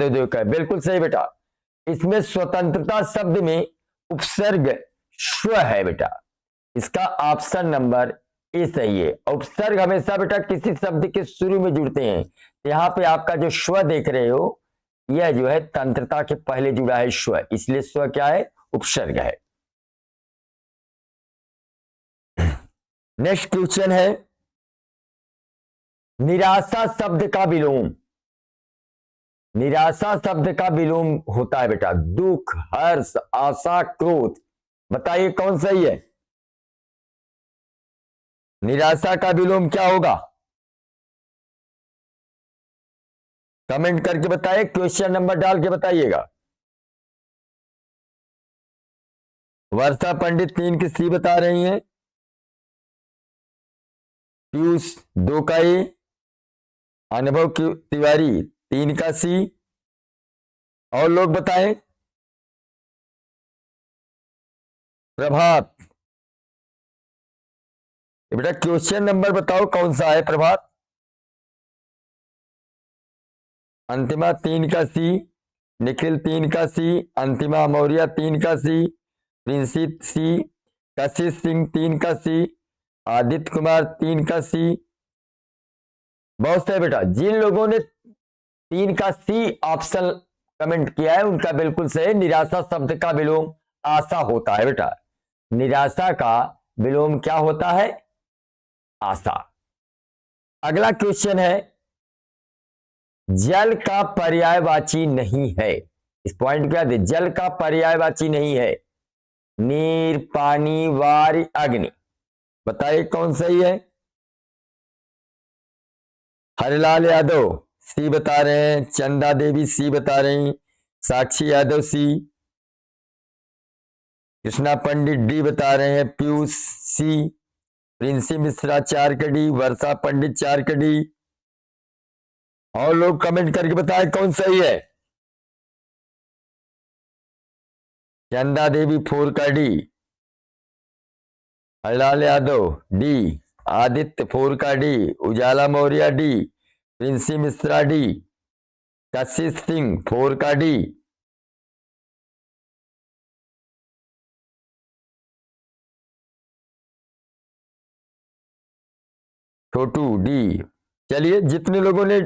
दो का, बिल्कुल सही बेटा। इसमें स्वतंत्रता शब्द में उपसर्ग स्व है बेटा, इसका ऑप्शन नंबर ए सही है। उपसर्ग हमेशा बेटा किसी शब्द के शुरू में जुड़ते हैं। यहाँ पे आपका जो स्व देख रहे हो, यह जो है तंत्रता के पहले जुड़ा है स्व, इसलिए स्व क्या है, उपसर्ग है। नेक्स्ट क्वेश्चन है, निराशा शब्द का विलोम, निराशा शब्द का विलोम होता है बेटा दुख, हर्ष, आशा, क्रोध। बताइए कौन सही है? निराशा का विलोम क्या होगा? कमेंट करके बताइए, क्वेश्चन नंबर डाल के बताइएगा। वर्षा पंडित 3 की सी बता रही हैं, पीयूष 2 का ए, अनुभव तिवारी 3 का सी, और लोग बताएं। प्रभात, बेटा क्वेश्चन नंबर बताओ कौन सा है प्रभात? अंतिमा 3 का सी, निखिल 3 का सी, अंतिमा मौर्य 3 का सी, प्रिंसी सी, कशिश सिंह 3 का सी, आदित्य कुमार 3 का सी। बहुत सही बेटा, जिन लोगों ने 3 का सी ऑप्शन कमेंट किया है उनका बिल्कुल सही। निराशा शब्द का विलोम आशा होता है बेटा, निराशा का विलोम क्या होता है? आशा। अगला क्वेश्चन है, जल का पर्यायवाची नहीं है, इस पॉइंट क्या दे, जल का पर्यायवाची नहीं है, नीर, पानी, वारी, अग्नि। बताइए कौन सही है? हरिलाल यादव सी बता रहे हैं, चंदा देवी सी बता रही, साक्षी यादव सी, कृष्णा पंडित डी बता रहे हैं, पीयूष सी, प्रिंसी मिश्रा 4 का डी, वर्षा पंडित 4 का डी। और लोग कमेंट करके बताए कौन सही है? चंदा देवी 4 का डी, हरिलाल यादव डी, आदित्य 4 का डी, उजाला मौर्य डी, प्रिंसी मिश्रा डी, कशिश सिंह 4 का डी। छोटू डी। चलिए, जितने लोगों ने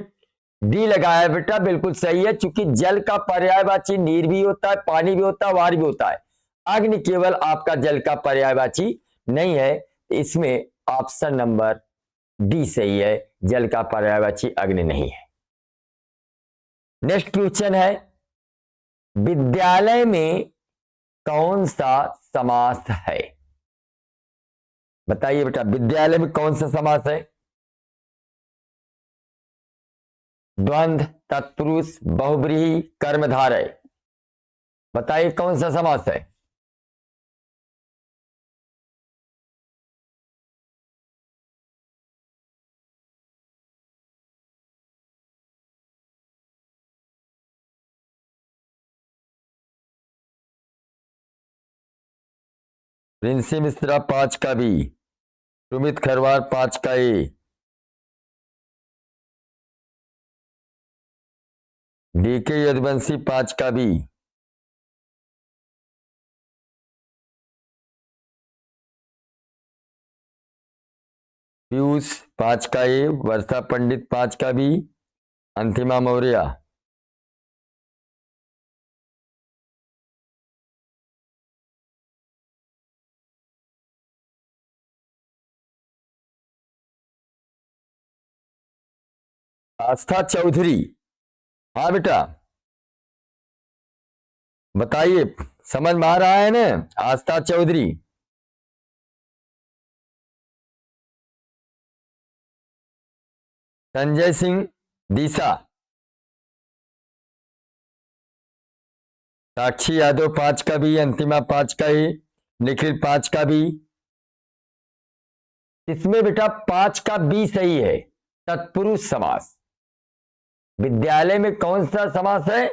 डी लगाया बेटा बिल्कुल सही है, क्योंकि जल का पर्यायवाची नीर भी होता है, पानी भी होता है, वार भी होता है। अग्नि केवल आपका जल का पर्यायवाची नहीं है, इसमें ऑप्शन नंबर डी सही है, जल का पर्यायवाची अग्नि नहीं है। नेक्स्ट क्वेश्चन है, विद्यालय में कौन सा समास है? बताइए बेटा, विद्यालय में कौन सा समास है? द्वंद्व, तत्पुरुष, बहुब्रीहि, कर्मधारय। बताइए कौन सा समास है? प्रिंसी मिश्रा 5 का बी, सुमित खरवार 5 का ए, डीके यदुवंशी 5 का बी, पीयूष 5 का ए, वर्षा पंडित 5 का बी, अंतिमा मौर्य। आस्था चौधरी, हाँ बेटा बताइए, समझ में आ रहा है ना? आस्था चौधरी, संजय सिंह दिशा, साक्षी यादव 5 का बी, अंतिमा 5 का ए, निखिल 5 का बी। इसमें बेटा 5 का बी सही है, तत्पुरुष समास। विद्यालय में कौन सा समास है?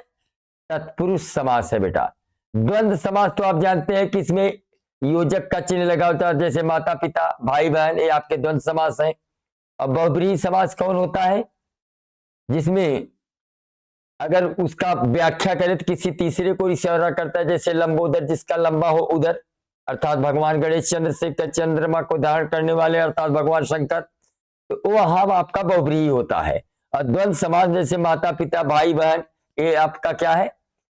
तत्पुरुष समास है बेटा। द्वंद्व समास तो आप जानते हैं कि इसमें योजक का चिन्ह लगा होता है, जैसे माता पिता, भाई बहन, ये आपके द्वंद्व समास है। और बहुब्रीहि समास कौन होता है? जिसमें अगर उसका व्याख्या करें तो किसी तीसरे को इशारा करता है, जैसे लंबोदर जिसका लंबा हो उधर, अर्थात भगवान गणेश चंद्र से चंद्रमा को धारण करने वाले अर्थात भगवान शंकर, तो वहां आपका बहुव्रीहि होता है। और द्वंद्व समास जैसे माता पिता भाई बहन, ये आपका क्या है,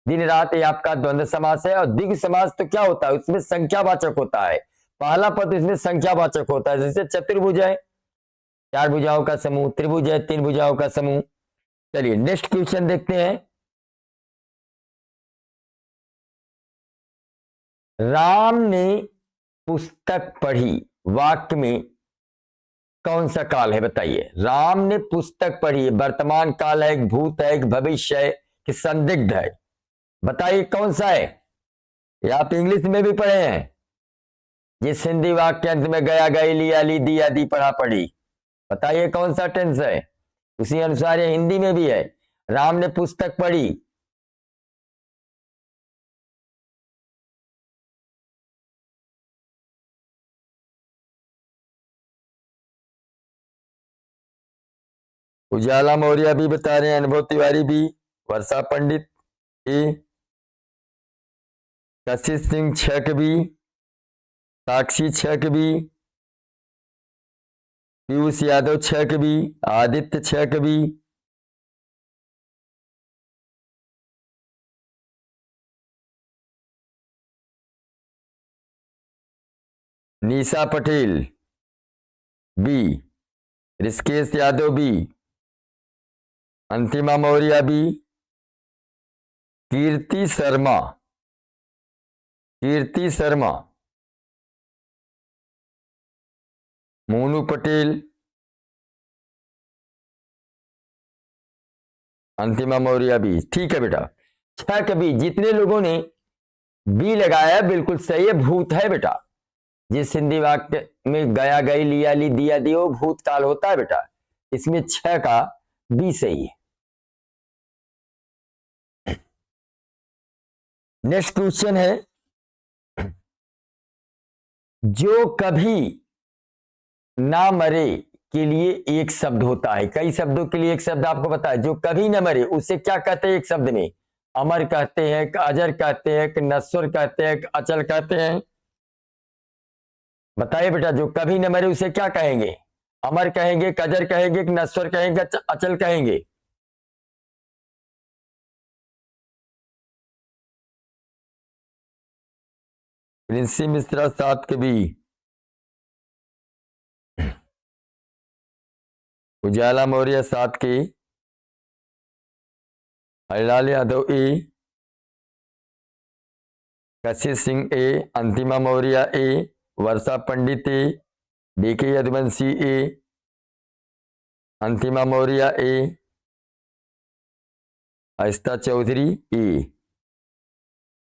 दिन रात, ये आपका द्वंद्व समास है। और द्विगु समास तो क्या होता है, उसमें संख्यावाचक होता है, पहला पद इसमें संख्यावाचक होता है। जैसे चतुर्भुज है, 4 भुजाओं का समूह, त्रिभुज है 3 भुजाओं का समूह। चलिए नेक्स्ट क्वेश्चन देखते हैं। राम ने पुस्तक पढ़ी, वाक्य में कौन सा काल है बताइए। राम ने पुस्तक पढ़ी, वर्तमान काल है, एक भूत है, एक भविष्य है, कि संदिग्ध है, बताइए कौन सा है। ये आप इंग्लिश में भी पढ़े हैं, जिस हिंदी वाक्य अंत में गया गई, लिया ली, दिया दी, पढ़ा पढ़ी, बताइए कौन सा टेंस है। उसी अनुसार ये हिंदी में भी है, राम ने पुस्तक पढ़ी। उजाला मौर्य भी बता रहे हैं, अनुभव तिवारी भी, वर्षा पंडित ए, कशिश सिंह छक भी, साक्षी छक भी, पीयूष यादव छक भी, आदित्य छक B, Nisha Patel B, Rishikesh Yadav B, Antima Maurya B, Kirti Sharma, Kirti Sharma, Monu Patel, Antima Maurya B. ठीक है बेटा, छक बी, जितने लोगों ने बी लगाया बिल्कुल सही है, भूत है बेटा। जिस हिंदी वाक्य में गया गई, लिया ली, दिया दी, वो भूतकाल होता है बेटा। इसमें 6 का बी सही है। नेक्स्ट क्वेश्चन है, जो कभी ना मरे के लिए एक शब्द होता है, कई शब्दों के लिए एक शब्द आपको पता है। जो कभी न मरे उसे क्या कहते हैं एक शब्द में, अमर कहते हैं, अजर कहते हैं, नश्वर कहते हैं, अचल कहते हैं, बताइए बेटा। जो कभी न मरे उसे क्या कहेंगे, अमर कहेंगे, अजर कहेंगे, नश्वर कहेंगे, अचल कहेंगे। प्रिंसी मिश्रा 7 के बी, उजाला मौर्य 7 के, हरिलाल यादव ए, कशिश सिंह ए, अंतिमा मौर्य ए, वर्षा पंडित ए, डीके यदुवंशी ए, अंतिमा मौर्य ए, आस्था चौधरी ए।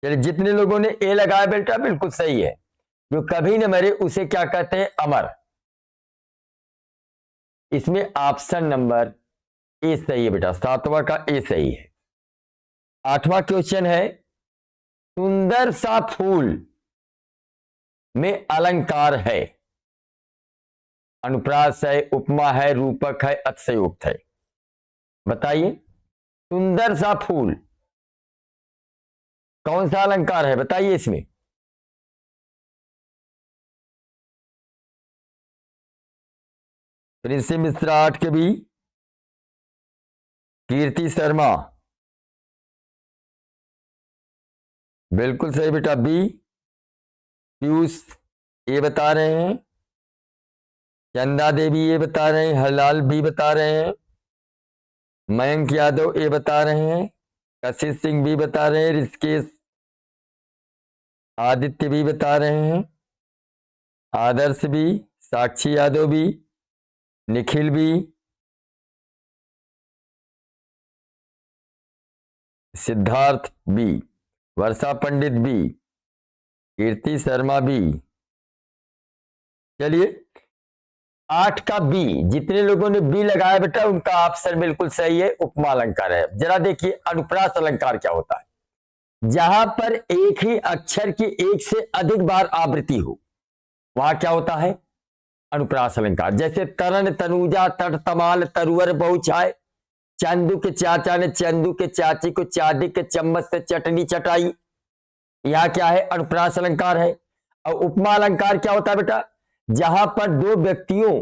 चलिए जितने लोगों ने ए लगाया बेटा बिल्कुल सही है। जो कभी न मरे उसे क्या कहते हैं, अमर। इसमें ऑप्शन नंबर ए सही है बेटा, 7वां का ए सही है। 8वां क्वेश्चन है, सुंदर सा फूल में अलंकार है, अनुप्रास है, उपमा है, रूपक है, अतिशयोक्त है, बताइए। सुंदर सा फूल कौन सा अलंकार है बताइए इसमें। प्रिंसी मिश्रा 8 के बी, कीर्ति शर्मा बिल्कुल सही बेटा बी, पीयूष ये बता रहे हैं, चंदा देवी ये बता रहे हैं, हरलाल भी बता रहे हैं, मयंक यादव ये बता रहे हैं, कशिश सिंह भी बता रहे हैं, ऋषिकेश आदित्य भी बता रहे हैं, आदर्श भी, साक्षी यादव भी, निखिल भी, सिद्धार्थ भी, वर्षा पंडित भी, कीर्ति शर्मा भी। चलिए 8 का बी, जितने लोगों ने बी लगाया बेटा उनका ऑप्शन बिल्कुल सही है, उपमा अलंकार है। जरा देखिए अनुप्रास अलंकार क्या होता है, जहां पर एक ही अक्षर की एक से अधिक बार आवृत्ति हो वहां क्या होता है, अनुप्रास अलंकार। जैसे तरण, तनुजा, तट, तमाल, तरुवर, बहुछाय, चंदू के चाचा ने चंदू के चाची को चांदी के चम्मच से चटनी चटाई। यह क्या है? अनुप्रास अलंकार है। और उपमा अलंकार क्या होता है बेटा? जहां पर दो व्यक्तियों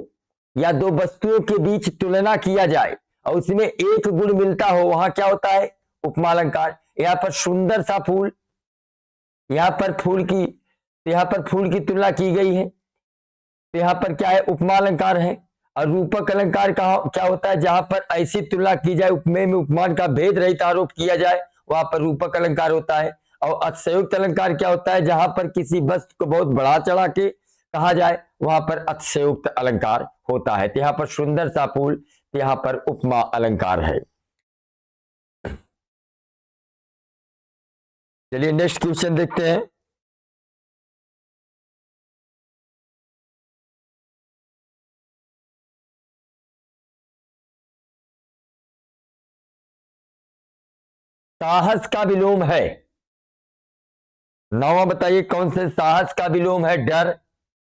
या दो वस्तुओं के बीच तुलना किया जाए और उसमें एक गुण मिलता हो, वहां क्या होता है? उपमा अलंकार। यहां पर सुंदर सा फूल, यहां पर फूल की तुलना की गई है, तो यहां पर क्या है? उपमा अलंकार है। और रूपक अलंकार क्या होता है? जहां पर ऐसी तुलना की जाए, उपमेय में उपमान का भेद रहित आरोप किया जाए, वहां पर रूपक अलंकार होता है। और अतिशयोक्त अलंकार क्या होता है? जहां पर किसी वस्तु को बहुत बढ़ा चढ़ा के कहा जाए, वहां पर अतिशयोक्त अलंकार होता है। तो यहां पर सुंदर सा फूल, तो यहां पर उपमा अलंकार है। चलिए नेक्स्ट क्वेश्चन देखते हैं। साहस का विलोम है। नौवां बताइए कौन से साहस का विलोम है? डर,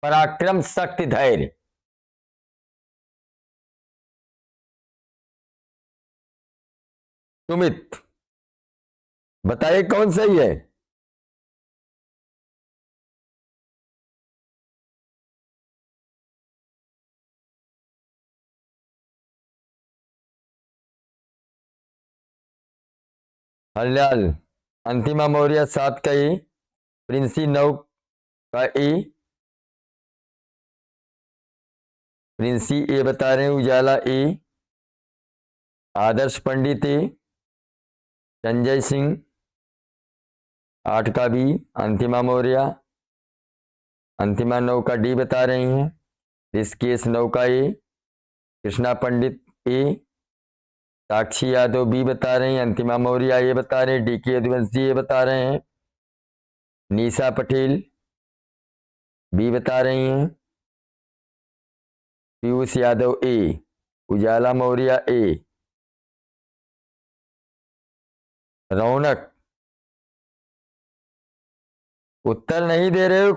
पराक्रम, शक्ति, धैर्य। सुमित बताइए कौन सही है? हरिलाल, अंतिमा मौर्य 7 का ई, प्रिंसी 9 का ई, प्रिंसी ए बता रहे हैं, उजाला ए, आदर्श पंडित ए, संजय सिंह 8 का बी, अंतिमा मौर्य, अंतिमा 9 का डी बता रही हैं, ऋषिकेश 9 का ए, कृष्णा पंडित ए, साक्षी यादव बी बता रहे हैं, अंतिमा मौर्य ये बता रहे हैं, डीके यदुवंशी ये बता रहे हैं, निशा पटेल बी बता रही हैं, पीयूष यादव ए, उजाला मौर्य ए, रौनक उत्तर नहीं दे रहे हो।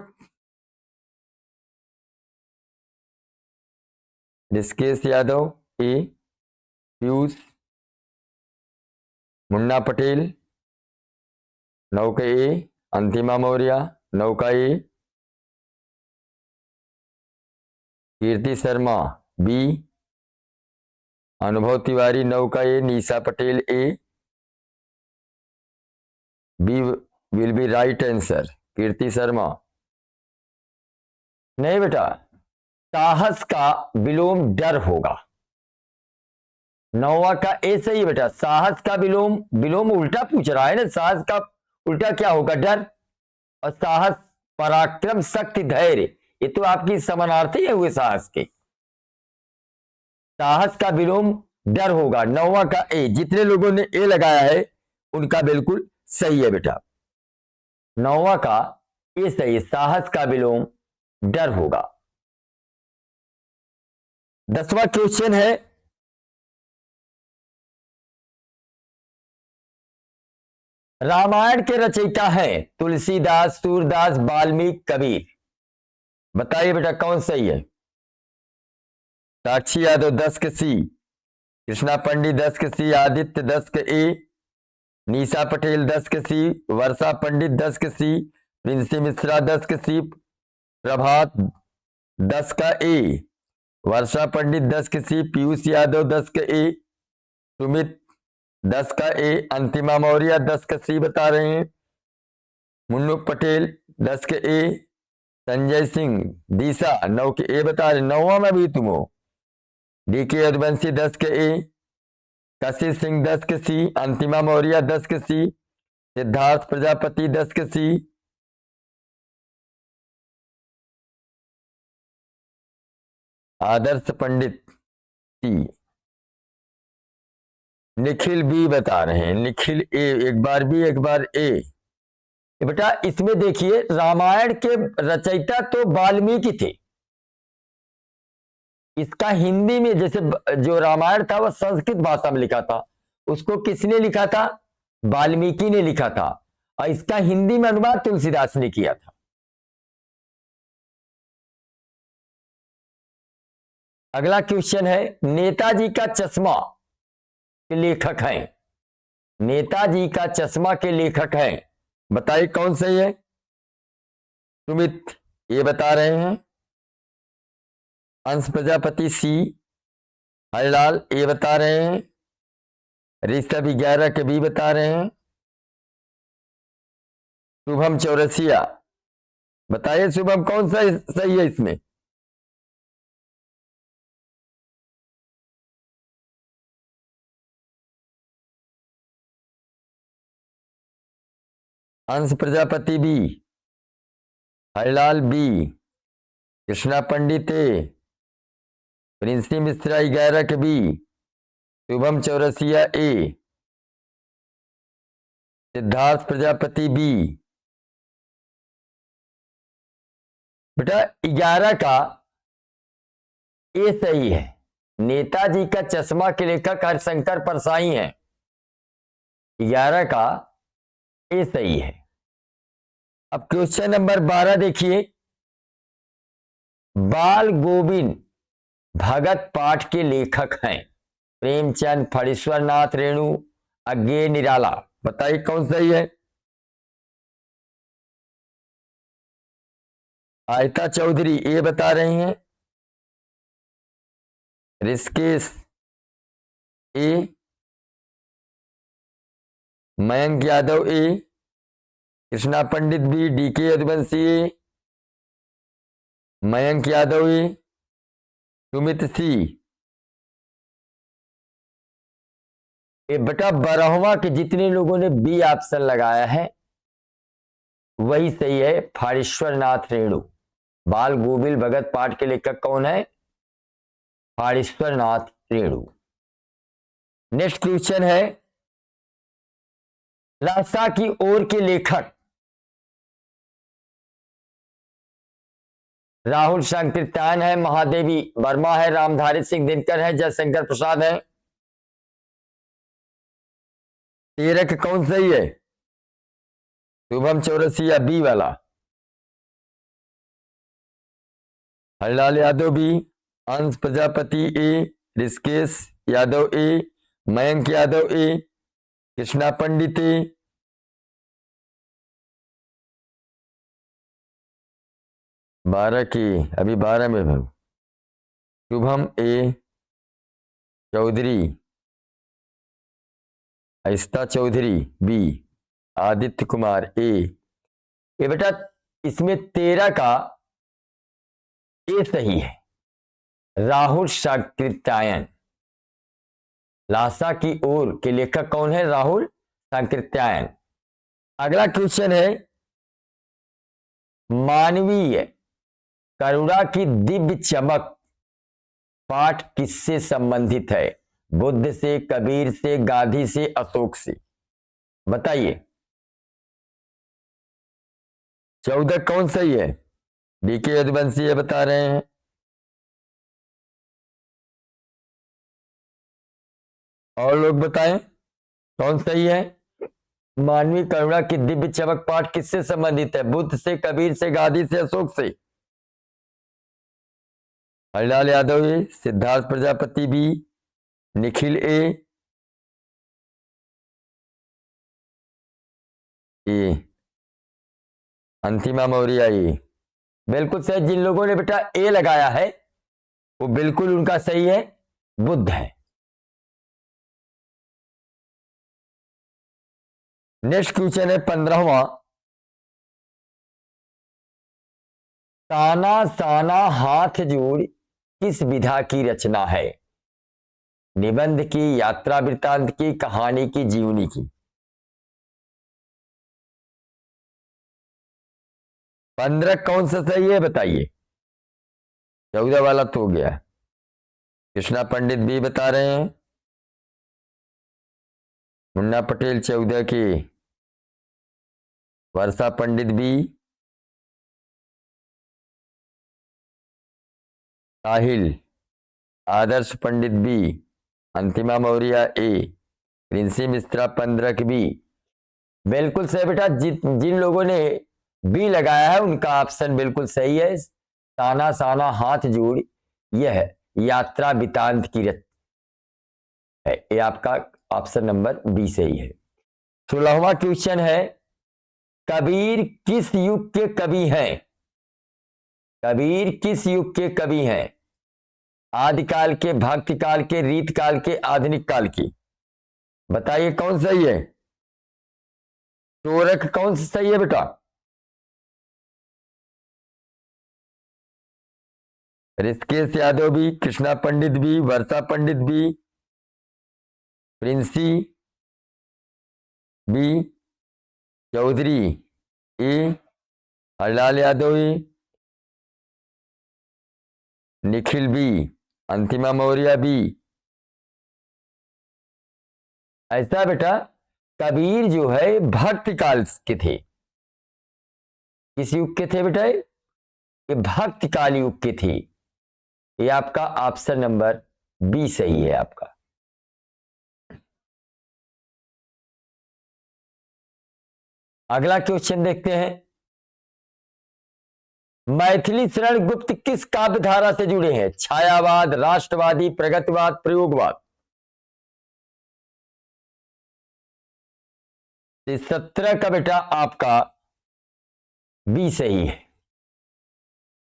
ऋषिकेश यादव ए, पीयूष, मुन्ना पटेल 9 का ए, अंतिमा मौर्य 9 का ए, कीर्ति शर्मा बी, अनुभव तिवारी 9 का A, Nisha Patel A, B will be right answer. Kirti Sharma नहीं बेटा, साहस का विलोम डर होगा। 9वां का ए सही बेटा, साहस का विलोम, विलोम उल्टा पूछ रहा है ना, साहस का उल्टा क्या होगा? डर। और साहस, पराक्रम, शक्ति, धैर्य, ये तो आपकी समानार्थी है हुए साहस के। साहस का विलोम डर होगा। 9वां का ए, जितने लोगों ने ए लगाया है उनका बिल्कुल सही है बेटा। 9वां का ए सही, साहस का विलोम डर होगा। 10वां क्वेश्चन है, रामायण के रचयिता हैं तुलसीदास, सूरदास, वाल्मीकि, कबीर। बताइए बेटा कौन सही है? साक्षी यादव 10 के सी, कृष्णा पंडित 10 के सी, आदित्य 10 के ए, निशा पटेल 10 के सी, वर्षा पंडित 10 के सी, प्रिंसी मिश्रा 10 के सी, प्रभात 10 का ए, वर्षा पंडित 10 के सी, पीयूष यादव 10 के ए, सुमित 10 का ए, अंतिमा मौर्य 10 का सी बता रहे हैं, मुन्नू पटेल 10 के ए, संजय सिंह दिशा 9 के ए बता रहे। 9वां में भी तुम हो। डीके यदुवंशी 10 के ए, कशिश सिंह 10 के सी, अंतिमा मौर्य 10 के सी, सिद्धार्थ प्रजापति 10 के सी, आदर्श पंडित सी, निखिल बी बता रहे हैं, निखिल ए, एक बार बी एक बार ए। बेटा इसमें देखिए, रामायण के रचयिता तो वाल्मीकि थे। इसका हिंदी में, जैसे जो रामायण था वह संस्कृत भाषा में लिखा था, उसको किसने लिखा था? वाल्मीकि ने लिखा था। और इसका हिंदी में अनुवाद तुलसीदास ने किया था। अगला क्वेश्चन है, नेताजी का चश्मा के लेखक हैं, नेताजी का चश्मा के लेखक हैं, बताइए कौन सही है। सुमित ये बता रहे हैं, अंश प्रजापति सी, हरिलाल ये बता रहे हैं, ऋषभ 11 के बी बता रहे हैं, शुभम चौरसिया बताइए शुभम कौन सा सही है इसमें। अंश प्रजापति बी, हरिलाल बी, कृष्णा पंडित ए, प्रिंसी मिश्रा 11 के बी, शुभम चौरसिया ए, सिद्धार्थ प्रजापति बी। बेटा 11 का ए सही है, नेताजी का चश्मा के लेखक हरिशंकर परसाई हैं, 11 का ए सही है। अब क्वेश्चन नंबर 12 देखिए, बाल गोविंद भगत पाठ के लेखक हैं प्रेमचंद, फणीश्वर नाथ रेणु, अज्ञे निराला, बताइए कौन सही है। आयता चौधरी ये बता रही हैं, ऋषिकेश ए, मयंक यादव ए, कृष्णा पंडित बी, डीके यदुवंशी ए, मयंक यादव ए, सुमित सी। ये बेटा 12वां के जितने लोगों ने बी ऑप्शन लगाया है वही सही है, फाड़ेश्वर नाथ रेणु। बाल गोविंद भगत पाठ के लेखक कौन है? फाड़ेश्वर नाथ रेणु। नेक्स्ट क्वेश्चन है, लासा की ओर के लेखक राहुल संकीर्तन है, महादेवी वर्मा है, रामधारी सिंह दिनकर है, जयशंकर प्रसाद है। 13 का कौन सही है? शुभम चौरसिया बी वाला, हरिलाल यादव बी, अंश प्रजापति ए, ऋषिकेश यादव ए, मयंक यादव ए, कृष्णा पंडित ए, बारह की अभी 12 में भाई शुभम ए चौधरी, आहिस्ता चौधरी बी, आदित्य कुमार ए। ये बेटा इसमें 13 का ए सही है, राहुल संकीर्तन। लासा की ओर के लेखक कौन है? राहुल संकीर्तन। अगला क्वेश्चन है, मानवीय करुणा की दिव्य चमक पाठ किससे संबंधित है? बुद्ध से, कबीर से, गांधी से, अशोक से, बताइए। 14 कौन सही है? डीके यदुवंशी ये बता रहे हैं, और लोग बताएं कौन सही है। मानवीय करुणा की दिव्य चमक पाठ किससे संबंधित है? बुद्ध से, कबीर से, गांधी से, अशोक से। हरिलाल यादव ए, सिद्धार्थ प्रजापति बी, निखिल ए, अंतिमा मौर्य ए। बिल्कुल सही। जिन लोगों ने बेटा ए लगाया है वो बिल्कुल उनका सही है, बुद्ध है। नेक्स्ट क्वेश्चन है 15वां, ताना साना हाथ जोड़ किस विधा की रचना है? निबंध की, यात्रा वृत्तांत की, कहानी की, जीवनी की। 15 कौन सा सही है बताइए। 14 वाला तो हो गया, कृष्णा पंडित भी बता रहे हैं, मुन्ना पटेल 14 की, वर्षा पंडित भी, साहिल, आदर्श पंडित भी, अंतिमा मौर्य ए, प्रिंसी मिश्रा 15 की बी। बिल्कुल सही बेटा। जिन लोगों ने बी लगाया है उनका ऑप्शन बिल्कुल सही है, ताना साना हाथ जोड़, यह यात्रा वृत्तांत की रचना है, ये आपका ऑप्शन नंबर बी सही है। 16वां क्वेश्चन है, कबीर किस युग के कवि हैं? कबीर किस युग के कवि हैं? आदिकाल के, भक्ति काल के, रीत काल के, आधुनिक काल की? बताइए कौन सही है? तोरक कौन सा सही है बेटा? ऋषिकेश यादव भी, कृष्णा पंडित भी, वर्षा पंडित भी, प्रिंसी बी, चौधरी ए, हरलाल यादव ए, निखिल बी, अंतिमा मौर्य बी। ऐसा बेटा, कबीर जो है भक्ति काल के थे। किस युग के थे बेटा? ये भक्ति काल युग के थे। ये आपका ऑप्शन नंबर बी सही है आपका। अगला क्वेश्चन देखते हैं, मैथिली शरण गुप्त किस काव्य धारा से जुड़े हैं? छायावाद, राष्ट्रवादी, प्रगतिवाद, प्रयोगवाद? 17 का बेटा आपका बी सही है।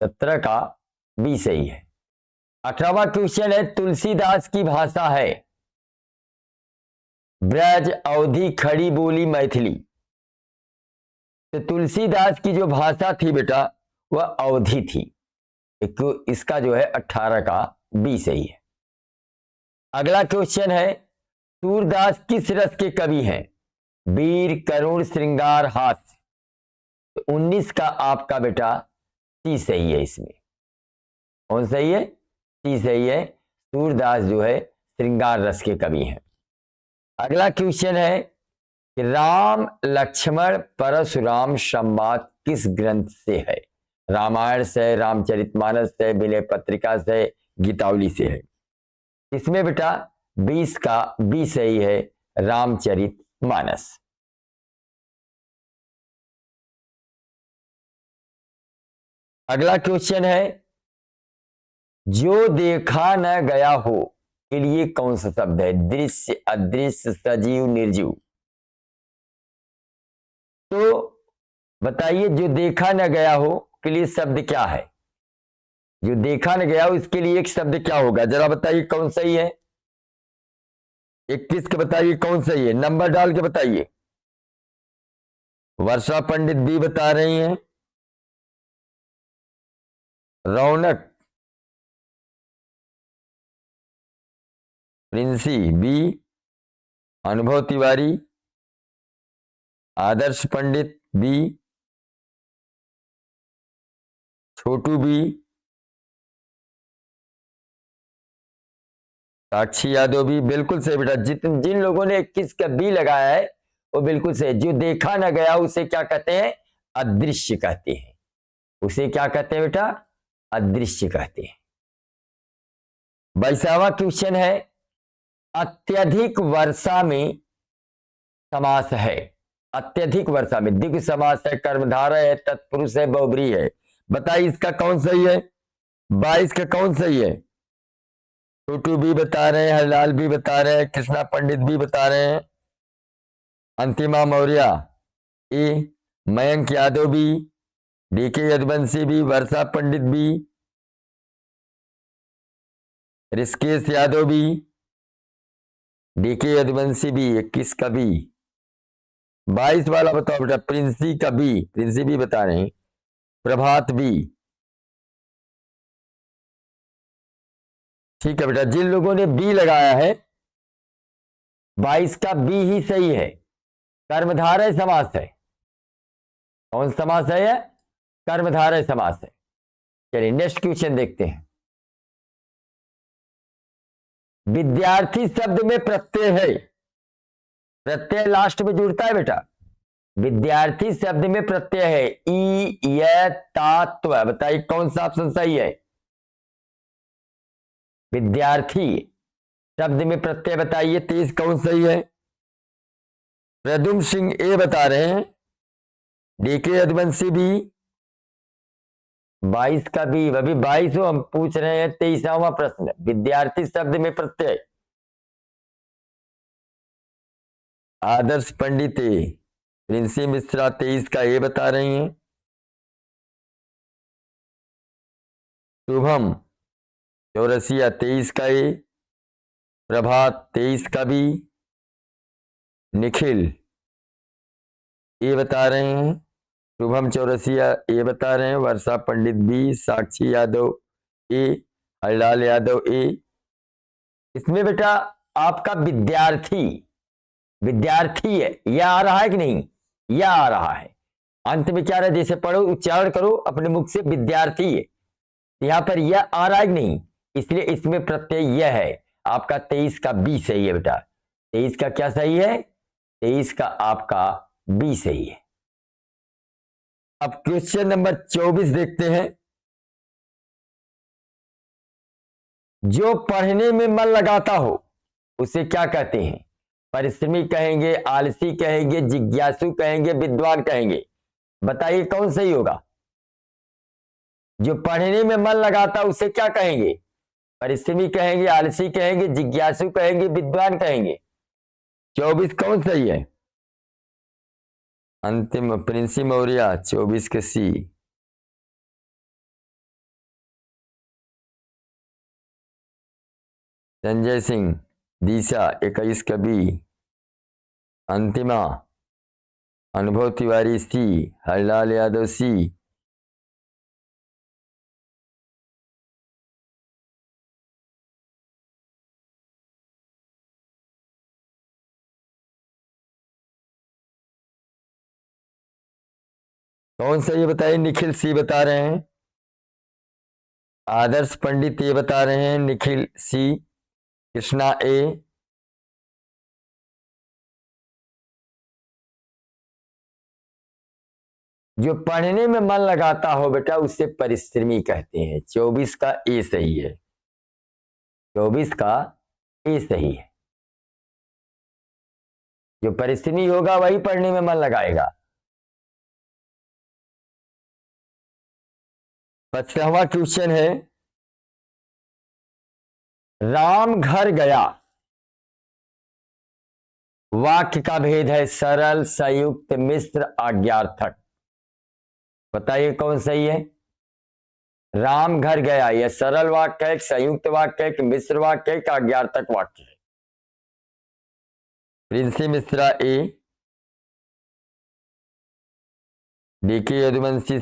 17 का बी सही है। 18वां क्वेश्चन है, तुलसीदास की भाषा है ब्रज, अवधी, खड़ी बोली, मैथिली? तो तुलसीदास की जो भाषा थी बेटा वह अवधी थी। तो इसका जो है 18 का बी सही है। अगला क्वेश्चन है, सूरदास किस रस के कवि हैं? वीर, करुण, श्रृंगार, हास्य? तो 19 का आपका बेटा सी सही है। इसमें कौन सही है? सी सही है। सूरदास जो है श्रृंगार रस के कवि हैं। अगला क्वेश्चन है कि राम लक्ष्मण परशुराम संवाद किस ग्रंथ से है? रामायण से, रामचरितमानस से, विनय पत्रिका से, गीतावली से है? इसमें बेटा 20 का बी सही है, रामचरितमानस। अगला क्वेश्चन है, जो देखा न गया हो के लिए कौन सा शब्द है? दृश्य, अदृश्य, सजीव, निर्जीव? तो बताइए, जो देखा न गया हो के लिए शब्द क्या है? जो देखा न गया हो इसके लिए एक शब्द क्या होगा? जरा बताइए कौन सही है? 21 के बताइए कौन सही है, नंबर डाल के बताइए। वर्षा पंडित बी बता रही हैं, रौनक, प्रिंसी बी, अनुभव तिवारी, आदर्श पंडित बी, छोटू बी, साक्षी यादव भी। बिल्कुल सही बेटा। जिन लोगों ने 21 का बी लगाया है वो बिल्कुल सही। जो देखा न गया उसे क्या कहते हैं? अदृश्य कहते हैं। उसे क्या कहते हैं बेटा? अदृश्य कहते हैं। 22वां क्वेश्चन है, अत्यधिक वर्षा में समास है। अत्यधिक वर्षा में द्विगु समास है, कर्मधारय है, तत्पुरुष है, बहुब्रीहि है? बताइए इसका कौन सही है? 22 का कौन सही है? छोटू भी बता रहे हैं, हरलाल भी बता रहे हैं, कृष्णा पंडित भी बता रहे हैं, अंतिमा मौर्य ए, मयंक यादव भी, डीके यदुवंशी भी, वर्षा पंडित भी, ऋषिकेश यादव भी, डीके यदुवंशी भी। 21 का भी। 22 वाला बताओ बेटा, प्रिंसी का भी, प्रिंसी भी बता रहे हैं, प्रभात भी। ठीक है बेटा, जिन लोगों ने बी लगाया है 22 का बी ही सही है। कर्मधारय समास है। कौन समास है? यह कर्मधारय समास है। चलिए नेक्स्ट क्वेश्चन देखते हैं। विद्यार्थी शब्द में प्रत्यय है। प्रत्यय लास्ट में जुड़ता है बेटा। विद्यार्थी शब्द में प्रत्यय है ई, य, ता, त्व। बताइए कौन सा ऑप्शन सही है? विद्यार्थी शब्द में प्रत्यय बताइए 23 कौन सही है? प्रद्युम्न सिंह ए बता रहे हैं, डीके यदुवंशी भी। 22 का भी, अभी 22 हम पूछ रहे हैं 23वां प्रश्न। विद्यार्थी शब्द में प्रत्यय आदर्श पंडित ए, प्रिंसी मिश्रा 23 का ए बता रही हैं। शुभम चौरसिया 23 का ए, प्रभात 23 का बी, निखिल ए बता रहे हैं, शुभम चौरसिया ए बता रहे हैं, वर्षा पंडित बी, साक्षी यादव ए, हरलाल यादव ए। इसमें बेटा आपका विद्यार्थी है, यह आ रहा है कि नहीं, यह आ रहा है। अंत में क्या रहा, जैसे पढ़ो उच्चारण करो अपने मुख से, विद्यार्थी है, यहां पर यह आ रहा है कि नहीं, इसलिए इसमें प्रत्यय यह है। आपका 23 का बी सही है बेटा। 23 का क्या सही है, 23 का आपका बी सही है। अब क्वेश्चन नंबर 24 देखते हैं। जो पढ़ने में मन लगाता हो उसे क्या कहते हैं? परिश्रमी कहेंगे, आलसी कहेंगे, जिज्ञासु कहेंगे, विद्वान कहेंगे। बताइए कौन सही होगा? जो पढ़ने में मन लगाता उसे क्या कहेंगे? परिश्रमी कहेंगे, आलसी कहेंगे, जिज्ञासु कहेंगे, विद्वान कहेंगे। 24 कौन सही है? अंतिम प्रिंसी मौर्य 24 के सी। संजय सिंह दिशा 21 का बी, अंतिमा अनुभव तिवारी सी, हरलाल यादव सी। कौन सा ये बताइए? निखिल सी बता रहे हैं, आदर्श पंडित ये बता रहे हैं, निखिल सी, कृष्णा ए, जो पढ़ने में मन लगाता हो बेटा उसे परिश्रमी कहते हैं। 24 का ए सही है, 24 का ए सही है। जो परिश्रमी होगा वही पढ़ने में मन लगाएगा। 15वां क्वेश्चन है, राम घर गया वाक्य का भेद है सरल, संयुक्त, मिश्र, आज्ञार्थक। बताइए कौन सही है? राम घर गया यह सरल वाक्य है, संयुक्त वाक्य है, मिश्र वाक्य है, आज्ञार्थक वाक्य है? प्रिंसी मिश्रा ए, डीके यदुवंशी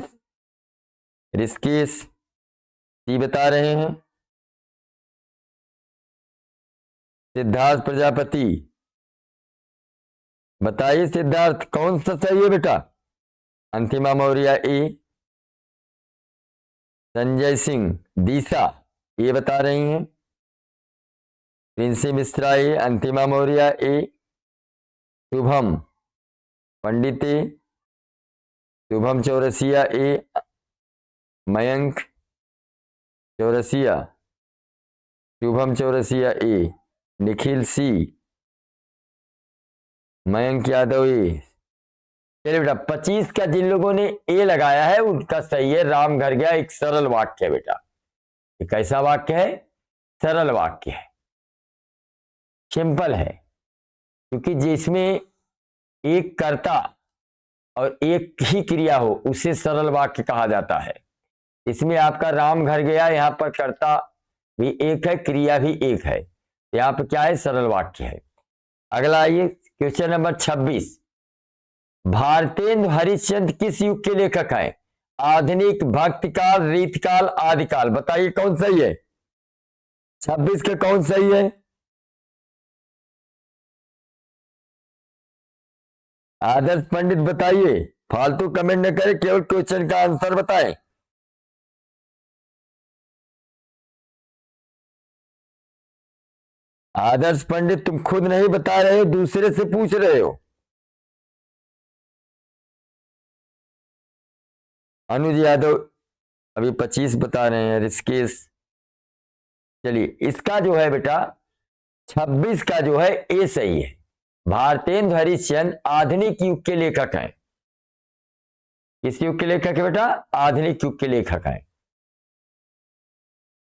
ऋषिकेश सी बता रहे हैं, सिद्धार्थ प्रजापति। बताइए सिद्धार्थ कौन सा सही है बेटा? अंतिमा मौर्य ए, संजय सिंह दिशा ये बता रही हैं, प्रिंसी मिश्रा ए, अंतिमा मौर्य ए, शुभम पंडित ए, शुभम चौरसिया ए, मयंक चौरसिया, शुभम चौरसिया ए, निखिल सी, मयंक यादव ए। चलिए बेटा 25 का जिन लोगों ने ए लगाया है उनका सही है, राम घर गया एक सरल वाक्य है बेटा। ये कैसा वाक्य है? सरल वाक्य है, सिंपल है, क्योंकि जिसमें एक कर्ता और एक ही क्रिया हो उसे सरल वाक्य कहा जाता है। इसमें आपका राम घर गया, यहां पर कर्ता भी एक है, क्रिया भी एक है, यहां पर क्या है? सरल वाक्य है। अगला आइए क्वेश्चन नंबर 26, भारतेंदु हरिश्चंद्र किस युग के लेखक हैं? आधुनिक, भक्तिकाल, रीतकाल, आदिकाल। बताइए कौन सही है? 26 का कौन सही है? आदर्श पंडित बताइए, फालतू कमेंट न करें, केवल क्वेश्चन का आंसर बताएं। आदर्श पंडित तुम खुद नहीं बता रहे हो, दूसरे से पूछ रहे हो। अनुज यादव अभी 25 बता रहे हैं, ऋषिकेश। चलिए इसका जो है बेटा 26 का जो है ए सही है। भारतेंदु हरिश्चंद्र आधुनिक युग के लेखक हैं। किस युग के लेखक है बेटा? आधुनिक युग के लेखक हैं।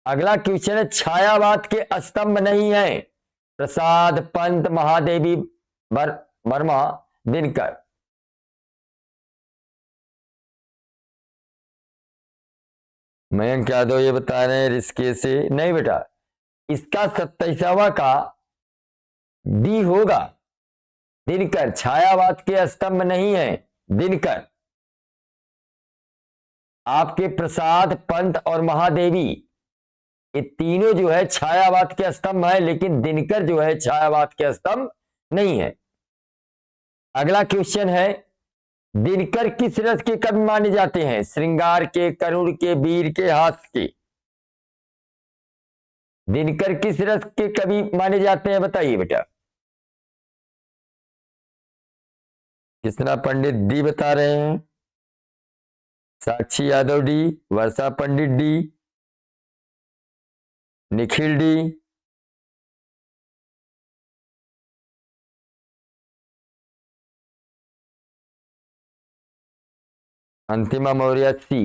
अगला क्वेश्चन है, छायावाद के स्तंभ नहीं है प्रसाद, पंत, महादेवी, वर्मा, दिनकर। मयंक यादव ये बता रहे हैं रिस्के से, नहीं बेटा, इसका 27वां का डी होगा। दिनकर छायावाद के स्तंभ नहीं है। दिनकर, आपके प्रसाद, पंत और महादेवी, ये तीनों जो है छायावाद के स्तंभ है, लेकिन दिनकर जो है छायावाद के स्तंभ नहीं है। अगला क्वेश्चन है, दिनकर किस रस के कवि माने जाते हैं? श्रृंगार के, करुण के, वीर के, हास्य के। दिनकर किस रस के कवि माने जाते हैं, बताइए बेटा। कृष्णा पंडित डी बता रहे हैं, साक्षी यादव डी, वर्षा पंडित डी, निखिल डी, अंतिमा मौर्य सी।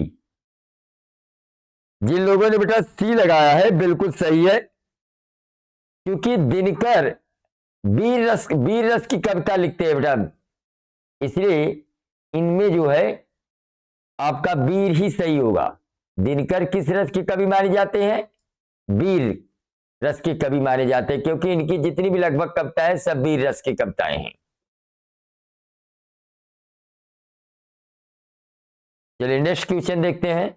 जिन लोगों ने बेटा सी लगाया है बिल्कुल सही है, क्योंकि दिनकर वीर रस की कविता लिखते हैं बेटा, इसलिए इनमें जो है आपका वीर ही सही होगा। दिनकर किस रस के कवि माने जाते हैं? वीर रस के कवि माने जाते हैं, क्योंकि इनकी जितनी भी लगभग कविताएं हैं सब वीर रस की कविताएं हैं। चलिए नेक्स्ट क्वेश्चन देखते हैं।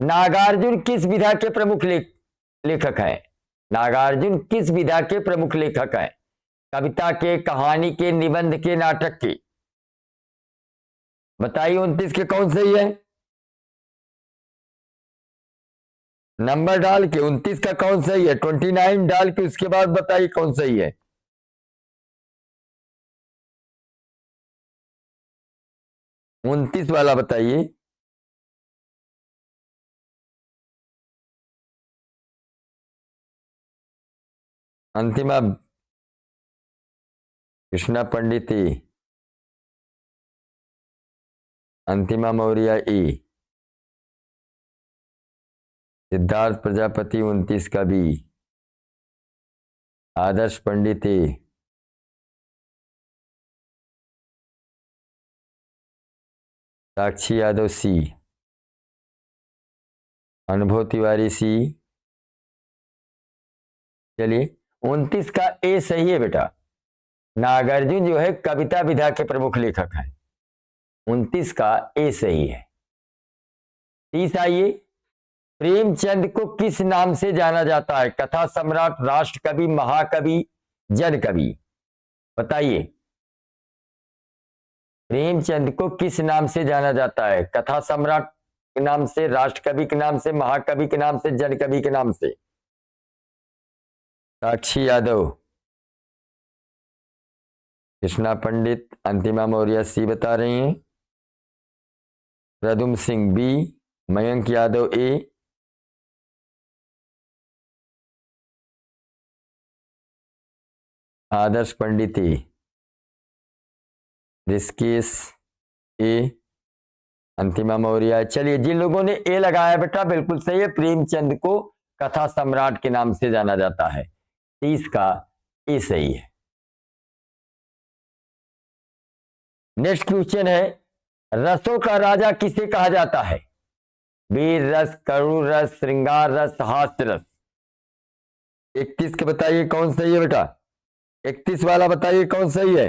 नागार्जुन किस विधा के प्रमुख लेखक हैं? नागार्जुन किस विधा के प्रमुख लेखक हैं? कविता के, कहानी के, निबंध के, नाटक के? बताइए 29 के कौन सही है? नंबर डाल के 29 का कौन सही है? 29 डाल के उसके बाद बताइए कौन सही है। उनतीस वाला बताइए। अंतिमा कृष्णा पंडित ए, अंतिमा मौर्य ए, सिद्धार्थ प्रजापति 29 का बी, आदर्श पंडित ए, साक्षी यादव सी, अनुभव तिवारी सी। चलिए 29 का ए सही है बेटा। नागार्जुन जो है कविता विधा के प्रमुख लेखक हैं। 29 का ए सही है। 30 आइए, प्रेमचंद को किस नाम से जाना जाता है? कथा सम्राट, राष्ट्र कवि, महाकवि, जन कवि? बताइए प्रेमचंद को किस नाम से जाना जाता है? कथा सम्राट के नाम से, राष्ट्र कवि के नाम से, महाकवि के नाम से, जन कवि के नाम से? साक्षी यादव, कृष्णा पंडित, अंतिमा मौर्य सी बता रही हैं, प्रदुम सिंह बी, मयंक यादव ए, आदर्श पंडित ए, ऋषिकेश ए, अंतिमा मौर्य। चलिए जिन लोगों ने ए लगाया बेटा बिल्कुल सही है। प्रेमचंद को कथा सम्राट के नाम से जाना जाता है। 30 का ए सही है। नेक्स्ट क्वेश्चन है, रसों का राजा किसे कहा जाता है? वीर रस, करुण रस, श्रृंगार रस, हास्य रस? 31 के बताइए कौन सही है बेटा। 31 वाला बताइए कौन सही है।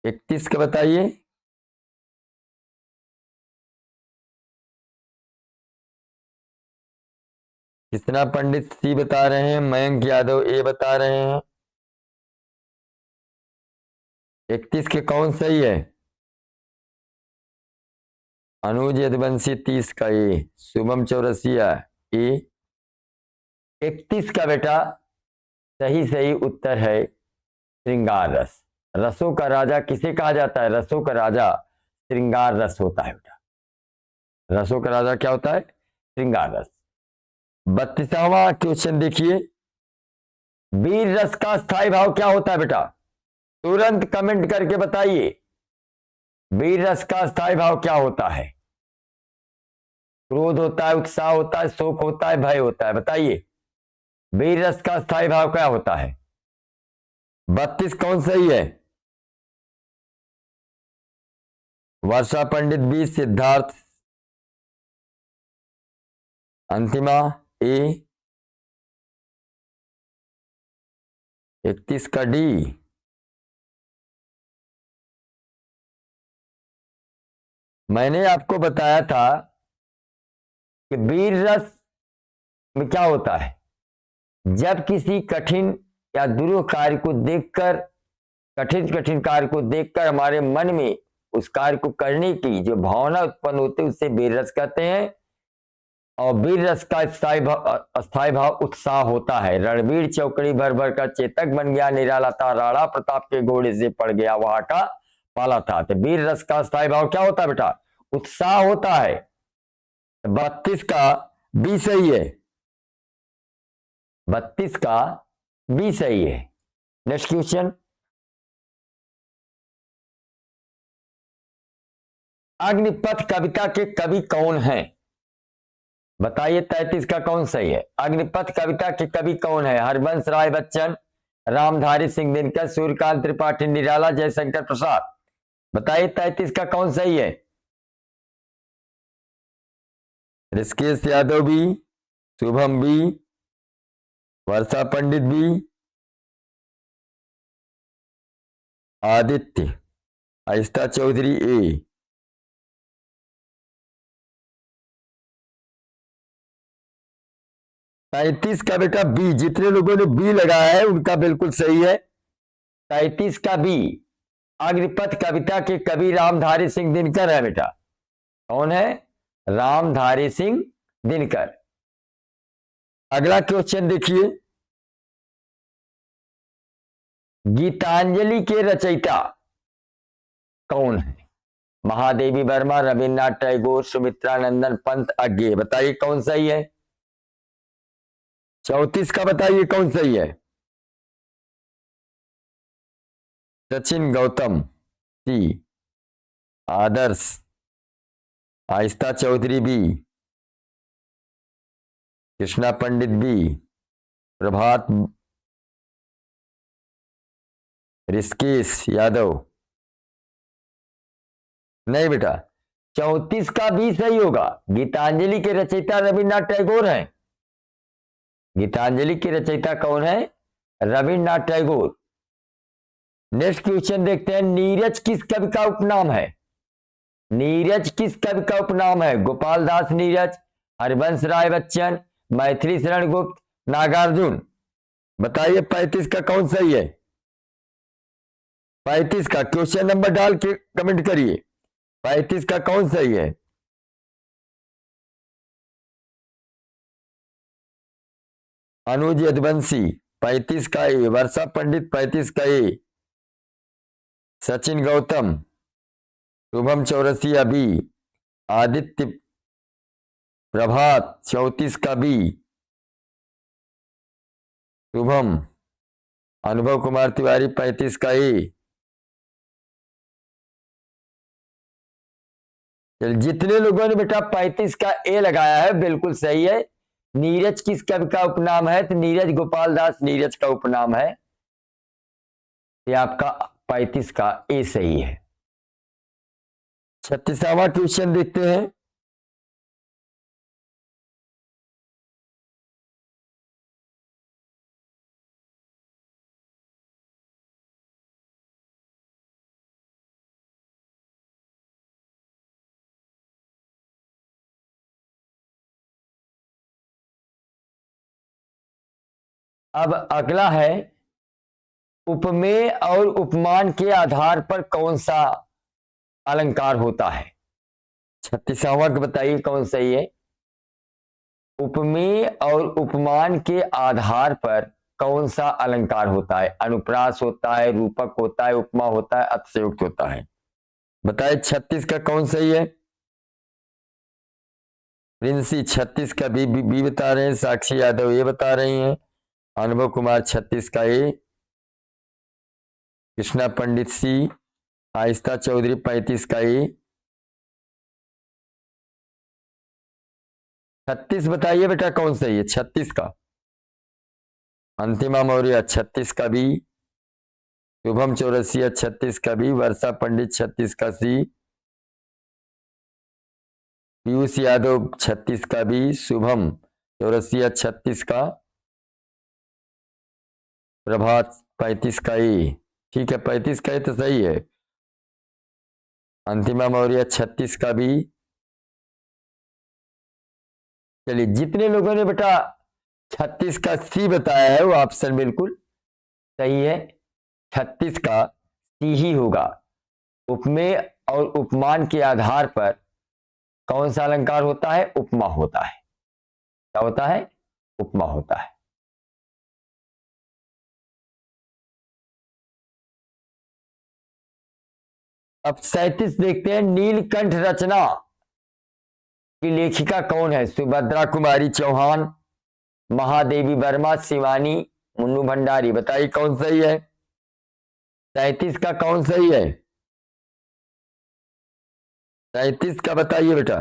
इकतीस का बताइए। कृष्णा पंडित सी बता रहे हैं, मयंक यादव ए बता रहे हैं। 31 के कौन सही है? अनुज यदुवंशी 30 का ए, शुभम चौरसिया ए। 31 का बेटा सही उत्तर है श्रृंगार रस। रसों का राजा किसे कहा जाता है? रसों का राजा श्रृंगार रस होता है बेटा। रसों का राजा क्या होता है? श्रृंगार रस। 32वां क्वेश्चन देखिए, वीर रस का स्थायी भाव क्या होता है बेटा? तुरंत कमेंट करके बताइए वीर रस का स्थायी भाव क्या होता है। क्रोध होता है, उत्साह होता है, शोक होता है, भय होता है। बताइए वीर रस का स्थायी भाव क्या होता है? 32 कौन सही है? वर्षा पंडित बी, सिद्धार्थ अंतिमा ए, 31 का डी। मैंने आपको बताया था कि वीर रस में क्या होता है, जब किसी कठिन या दुरूह कार्य को देखकर, कठिन कठिन कार्य को देखकर हमारे मन में उस कार्य को करने की जो भावना उत्पन्न होती है उसे वीर रस कहते हैं। और वीर रस का स्थायी भाव उत्साह होता है। रणवीर चौकड़ी भर भर का चेतक बन गया, निराला था राणा प्रताप के घोड़े से पड़ गया वहां का पाला था। तो वीर रस का स्थायी भाव क्या होता है बेटा? उत्साह होता है। 32 का बी सही है, 32 का बी सही है। नेक्स्ट क्वेश्चन, अग्निपथ कविता के कवि कौन हैं? बताइए 33 का कौन सही है? अग्निपथ कविता के कवि कौन है? हरबंस राय बच्चन, रामधारी सिंह दिनकर, सूर्यकांत त्रिपाठी, निराला, जयशंकर प्रसाद। बताइए 33 का कौन सही है? ऋषिकेश यादव बी, शुभम बी, वर्षा पंडित बी, आदित्य आहिस्ता चौधरी ए। तैतीस का बेटा बी, जितने लोगों ने बी लगाया है उनका बिल्कुल सही है। 33 का बी, अग्निपथ कविता के कवि रामधारी सिंह दिनकर है बेटा। कौन है? रामधारी सिंह दिनकर। अगला क्वेश्चन देखिए, गीतांजलि के रचयिता कौन है? महादेवी वर्मा, रविन्द्रनाथ टैगोर, सुमित्रा नंदन, पंत अज्ञे। बताइए कौन सही है? 34 का बताइए कौन सही है? सचिन गौतम सी, आदर्श आहिस्ता चौधरी बी, कृष्णा पंडित बी, प्रभात ऋषिकेश यादव। नहीं बेटा, 34 का बी सही होगा। गीतांजलि के रचयिता रविन्द्रनाथ टैगोर हैं। गीतांजलि के रचयिता कौन है? रविन्द्रनाथ टैगोर। नेक्स्ट क्वेश्चन देखते हैं, नीरज किस कवि का उपनाम है? नीरज किस कवि का उपनाम है? गोपाल दास नीरज, हरिवंश राय बच्चन, मैथिली शरण गुप्त, नागार्जुन। बताइए 35 का कौन सही है? 35 का क्वेश्चन नंबर डाल के कमेंट करिए, 35 का कौन सही है? अनुज यदुवंशी 35 का ए, वर्षा पंडित 35 का ए, सचिन गौतम, शुभम चौरसिया बी, आदित्य प्रभात 34 का बी, शुभम अनुभव कुमार तिवारी 35 का ए। जितने लोगों ने बेटा 35 का ए लगाया है बिल्कुल सही है। नीरज किस कवि का उपनाम है? तो नीरज गोपाल दास नीरज का उपनाम है। ये आपका 35 का ए सही है। 36वां क्वेश्चन देखते हैं, अब अगला है, उपमेय और उपमान के आधार पर कौन सा अलंकार होता है? 36वां बताइए कौन सही है? उपमेय और उपमान के आधार पर कौन सा अलंकार होता है? अनुप्रास होता है, रूपक होता है, उपमा होता है, अतिशयोक्त होता है। बताइए 36 का कौन सही है? प्रिंसी 36 का बी बता रहे हैं, साक्षी यादव ये बता रही हैं, अनुभव कुमार 36 का ए, कृष्णा पंडित सी, आहिस्ता चौधरी 35 का ए, 36 बताइए बेटा कौन सही है 36 का। अंतिमा मौर्य 36 का बी, शुभम चौरसिया 36 का बी, वर्षा पंडित 36 का सी, पीयूष यादव 36 का बी, शुभम चौरसिया 36 का, प्रभात 35 का ए। ठीक है 35 का ए तो सही है। अंतिमा मौर्य 36 का बी। चलिए जितने लोगों ने बेटा 36 का सी बताया है वो ऑप्शन बिल्कुल सही है। 36 का सी ही होगा। उपमेय और उपमान के आधार पर कौन सा अलंकार होता है? उपमा होता है। क्या होता है? उपमा होता है। अब 37 देखते हैं। नीलकंठ रचना की लेखिका कौन है? सुभद्रा कुमारी चौहान, महादेवी वर्मा, शिवानी, मुन्नू भंडारी। बताइए कौन सही है? 37 का कौन सही है? 37 का बताइए बेटा।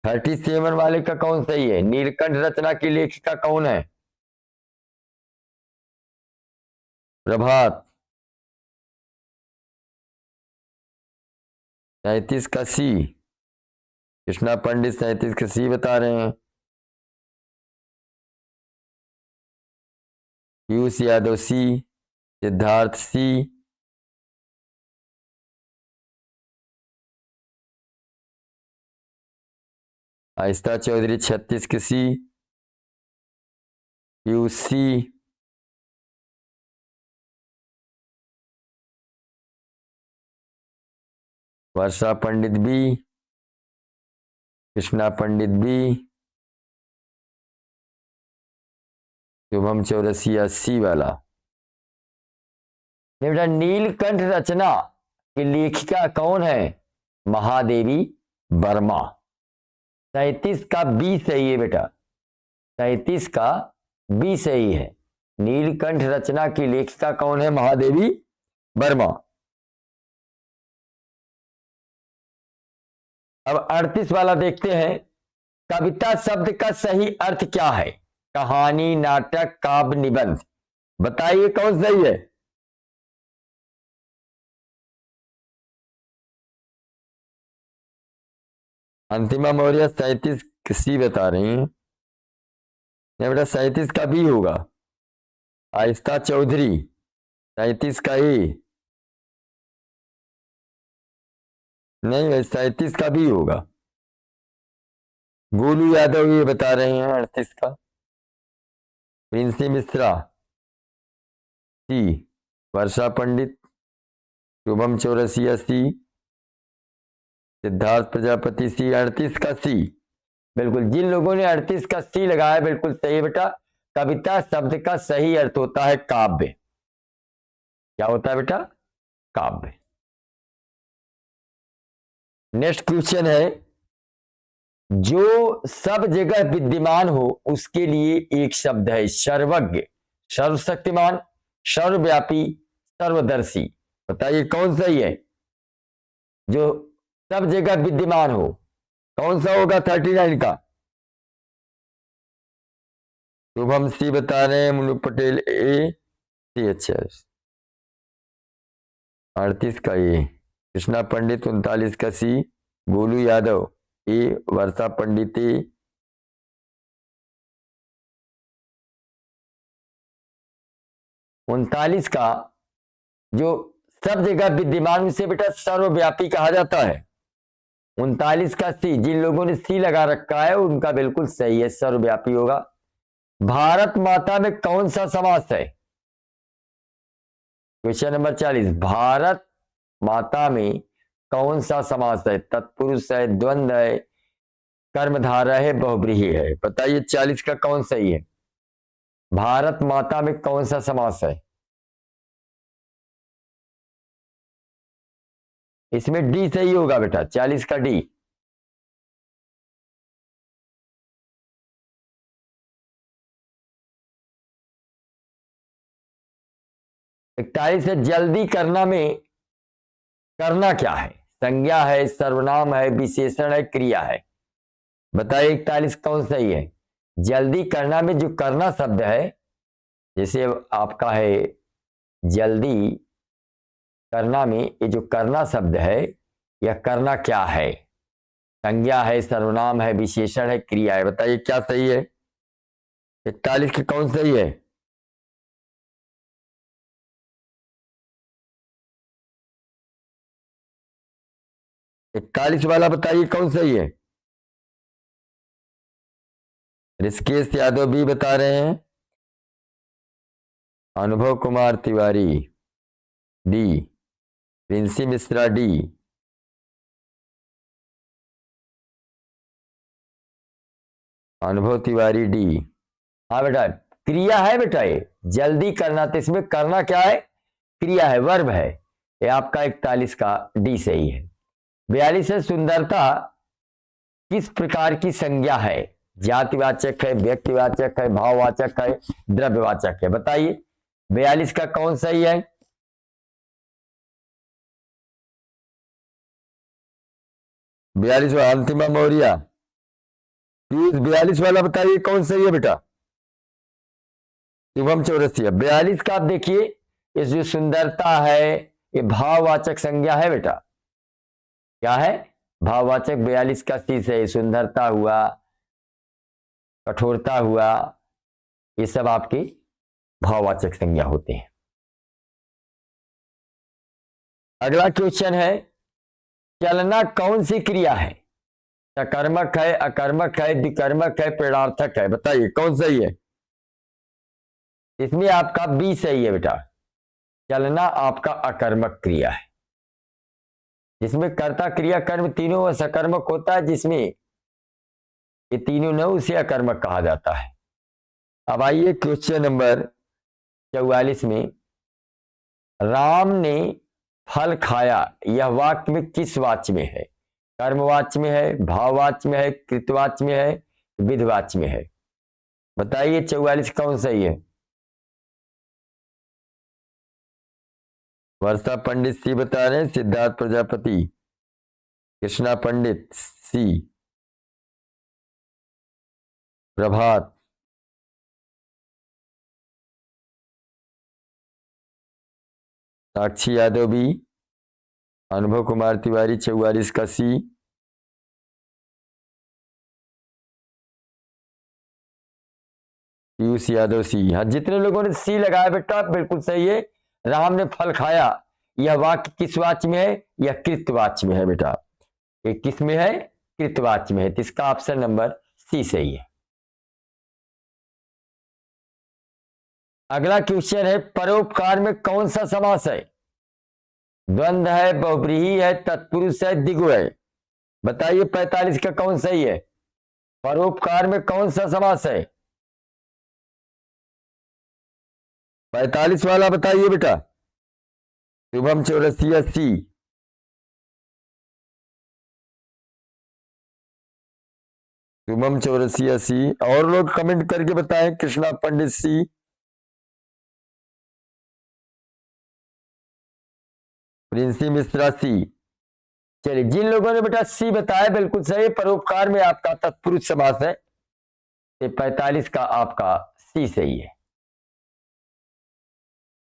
37 वाले का कौन सही है? नीलकंठ रचना की लेखिका कौन है? प्रभात। 37 का सी, कृष्णा पंडित 37 का सी बता रहे हैं। पीयूष यादव सी, सिद्धार्थ सी, आहिस्ता चौधरी 36 की सी, पीयूष सी, वर्षा पंडित बी, कृष्णा पंडित बी, शुभम चौरसिया सी वाला। बेटा नीलकंठ रचना की लेखिका कौन है? महादेवी वर्मा। 37 का बी सही है बेटा। 37 का बी सही है। नीलकंठ रचना की लेखिका कौन है? महादेवी वर्मा। अब 38 वाला देखते हैं। कविता शब्द का सही अर्थ क्या है? कहानी, नाटक, काव्य, निबंध। बताइए कौन सही है? अंतिमा मौर्य 37 सी बता रही हैं। बेटा 37 का बी होगा। आहिस्ता चौधरी 37 का ए। नहीं 37 का बी होगा। गोलू यादव ये बता रहे हैं 38 का। प्रिंसी मिश्रा सी, वर्षा पंडित, शुभम चौरसिया सी, सिद्धार्थ प्रजापति सी। 38 का सी बिल्कुल। जिन लोगों ने 38 का सी लगाया बिल्कुल सही है बेटा। कविता शब्द का सही अर्थ होता है काव्य। क्या होता है बेटा? काव्य। नेक्स्ट क्वेश्चन है। जो सब जगह विद्यमान हो उसके लिए एक शब्द है। सर्वज्ञ, सर्वशक्तिमान, सर्वव्यापी, सर्वदर्शी। बताइए कौन सही है? जो सब जगह विद्यमान हो कौन सा होगा? 39 का। शुभम सी बता रहे हैं, मुन्नू पटेल ए सी। अच्छा 38 का ए, कृष्णा पंडित 39 का सी, गोलू यादव ए, वर्षा पंडित ए, 39 का जो सब जगह विद्यमान से बेटा सर्वव्यापी कहा जाता है। 39 का सी, जिन लोगों ने सी लगा रखा है उनका बिल्कुल सही है, सर्वव्यापी होगा। भारत माता में कौन सा समास है? Question number 40। भारत माता में कौन सा समास है? तत्पुरुष है, द्वंद्व है, कर्मधारय है, बहुव्रीहि है। बताइए 40 का कौन सही है? भारत माता में कौन सा समास है? इसमें डी सही होगा बेटा। 40 का डी। 41 है। जल्दी करना में करना क्या है? संज्ञा है, सर्वनाम है, विशेषण है, क्रिया है। बताइए 41 कौन सही है? जल्दी करना में जो करना शब्द है, जैसे आपका है जल्दी करना में ये जो करना शब्द है, यह करना क्या है? संज्ञा है, सर्वनाम है, विशेषण है, क्रिया है। बताइए क्या सही है? 41 की कौन सही है? इकतालीस वाला बताइए कौन सही है? ऋषिकेश यादव भी बता रहे हैं, अनुभव कुमार तिवारी डी, प्रिंसी मिश्रा डी, अनुभव तिवारी डी। हाँ बेटा, क्रिया है बेटा, ये जल्दी करना, तो इसमें करना क्या है? क्रिया है, वर्ब है। ये आपका 41 का डी सही है। 42 है, सुंदरता किस प्रकार की संज्ञा है? जातिवाचक है, व्यक्तिवाचक है, भाववाचक है, द्रव्यवाचक है। बताइए 42 का कौन सही है? 42 वाला अंतिमा मौर्य, 42 वाला बताइए कौन सही है बेटा? शुभम चौरसिया। 42 का आप देखिए, ये जो सुंदरता है ये भाववाचक संज्ञा है बेटा। क्या है? भाववाचक। 42 का सी से सुंदरता हुआ, कठोरता हुआ, ये सब आपकी भाववाचक संज्ञा होते हैं। अगला क्वेश्चन है, चलना कौन सी क्रिया है? सकर्मक है, अकर्मक है, द्विकर्मक है, प्रेरणार्थक है। बताइए कौन सही है? इसमें आपका बी सही है बेटा। चलना आपका अकर्मक क्रिया है, जिसमें कर्ता क्रिया कर्म तीनों सकर्मक होता है, जिसमें ये तीनों न उसे अकर्मक कहा जाता है। अब आइए क्वेश्चन नंबर 44 में, राम ने फल खाया, यह वाक्य में किस वाच्य में है? कर्मवाच्य में है, भाववाच्य में है, कृतवाच्य में है, विधवाच्य में है। बताइए 44 कौन सही है? वर्षा पंडित सी बता रहे हैं, सिद्धार्थ प्रजापति, कृष्णा पंडित सी, प्रभात, साक्षी यादव भी, अनुभव कुमार तिवारी 44 का सी, पीयूष यादव सी। हाँ, जितने लोगों ने सी लगाया बेटा बिल्कुल सही है। राम ने फल खाया, यह वाक्य किस वाच्य में है? यह कृतवाच्य में है बेटा। ये किस में है? कृतवाच्य में है। तो इसका ऑप्शन नंबर सी सही है। अगला क्वेश्चन है, परोपकार में कौन सा समास है? द्वंद्व है, बहुव्रीहि है, तत्पुरुष है, द्विगु है। बताइए 45 का कौन सही है? परोपकार में कौन सा समास है? 45 वाला बताइए बेटा। शुभम चौरसिया सी, शुभम चौरसिया सी। और लोग कमेंट करके बताएं। कृष्णा पंडित सी, प्रिंसी मिश्रा सी। चलिए, जिन लोगों ने बेटा सी बताया बिल्कुल सही, परोपकार में आपका तत्पुरुष समास है। 45 का आपका सी सही है।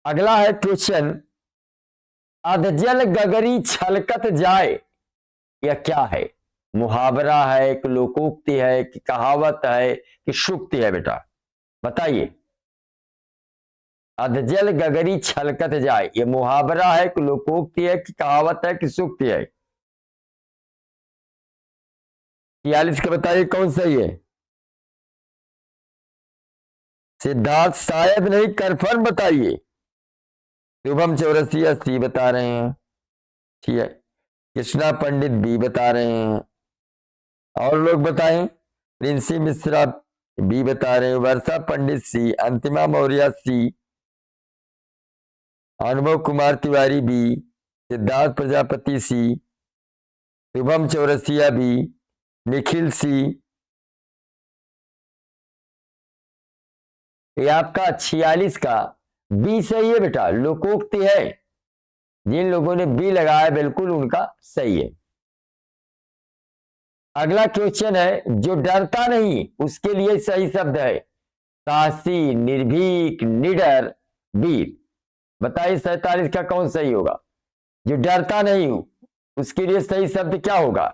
अगला है क्वेश्चन, अधजल गगरी छलकत जाए, यह क्या है? मुहावरा है कि लोकोक्ति है कि कहावत है कि सूक्ति है बेटा? बताइए। अधजल गगरी छलकत जाए, यह मुहावरा है कि लोकोक्ति है कि कहावत है कि सूक्ति है? 46 का बताइए कौन सही है? सिद्धार्थ शायद नहीं, कन्फर्म बताइए। शुभम चौरसिया सी बता रहे हैं, ठीक है। कृष्णा पंडित बी बता रहे हैं। और लोग बताएं। प्रिंसी मिश्रा बी बता रहे हैं, वर्षा पंडित सी, अंतिमा मौर्य सी, अनुभव कुमार तिवारी बी, सिद्धार्थ प्रजापति सी, शुभम चौरसिया बी, निखिल सी। ये आपका 46 का बी सही है बेटा, लोकोक्ति है। जिन लोगों ने बी लगाया बिल्कुल उनका सही है। अगला क्वेश्चन है, जो डरता नहीं उसके लिए सही शब्द है साहसी, निर्भीक, निडर, वीर। बताइए 47 का कौन सही होगा? जो डरता नहीं हो उसके लिए सही शब्द क्या होगा?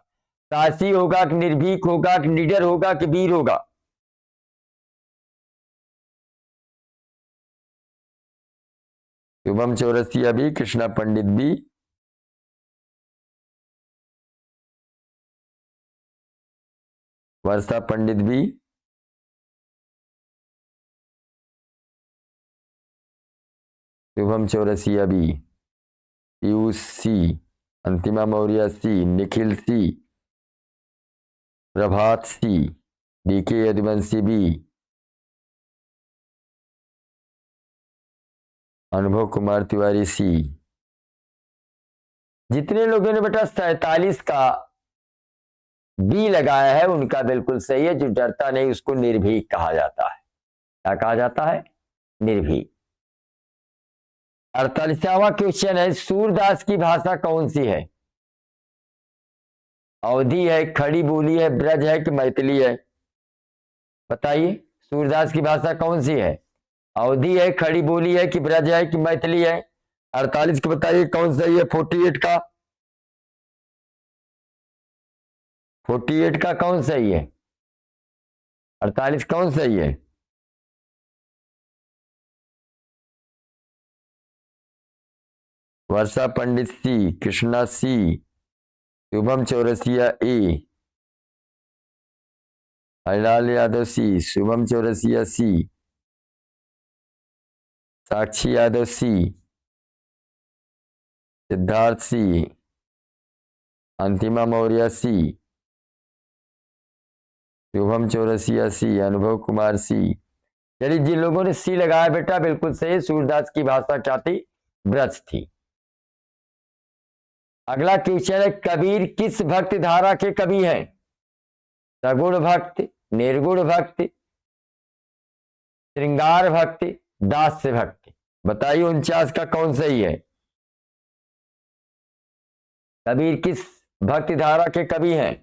साहसी होगा कि निर्भीक होगा कि निडर होगा कि वीर होगा? शुभम चौरसिया भी, कृष्णा पंडित भी, वर्षा पंडित भी, शुभम चौरसिया भी, पीयूष सी, अंतिमा मौर्य सी, निखिल सी, प्रभात सी, डीके यदुवंशी बी, अनुभव कुमार तिवारी सी। जितने लोगों ने बेटा 47 का बी लगाया है उनका बिल्कुल सही है। जो डरता नहीं उसको निर्भीक कहा जाता है। क्या कहा जाता है? निर्भीक। 48वां क्वेश्चन है, सूरदास की भाषा कौन सी है? अवधी है, खड़ी बोली है, ब्रज है कि मैथिली है? बताइए सूरदास की भाषा कौन सी है? अवधी है, खड़ी बोली है कि ब्रज है कि मैथिली है? 48 को बताइए कौन सही है? 48 का 48 का कौन सही है? 48 कौन सही है? वर्षा पंडित सी, कृष्णा सी, शुभम चौरसिया ए, हरिलाल यादव सी, शुभम चौरसिया सी, साक्षी यादव सी, सिद्धार्थ सी, अंतिमा मौर्य सी, शुभम चौरसिया सी, अनुभव कुमार सी। यदि जिन लोगों ने सी लगाया बेटा बिल्कुल सही। सूरदास की भाषा क्या थी? ब्रज थी। अगला क्वेश्चन है, कबीर किस भक्ति धारा के कवि हैं? सगुण भक्ति, निर्गुण भक्ति, श्रृंगार भक्ति, दास्य भक्ति। बताइए 49 का कौन सही है? कबीर किस भक्ति धारा के कवि हैं?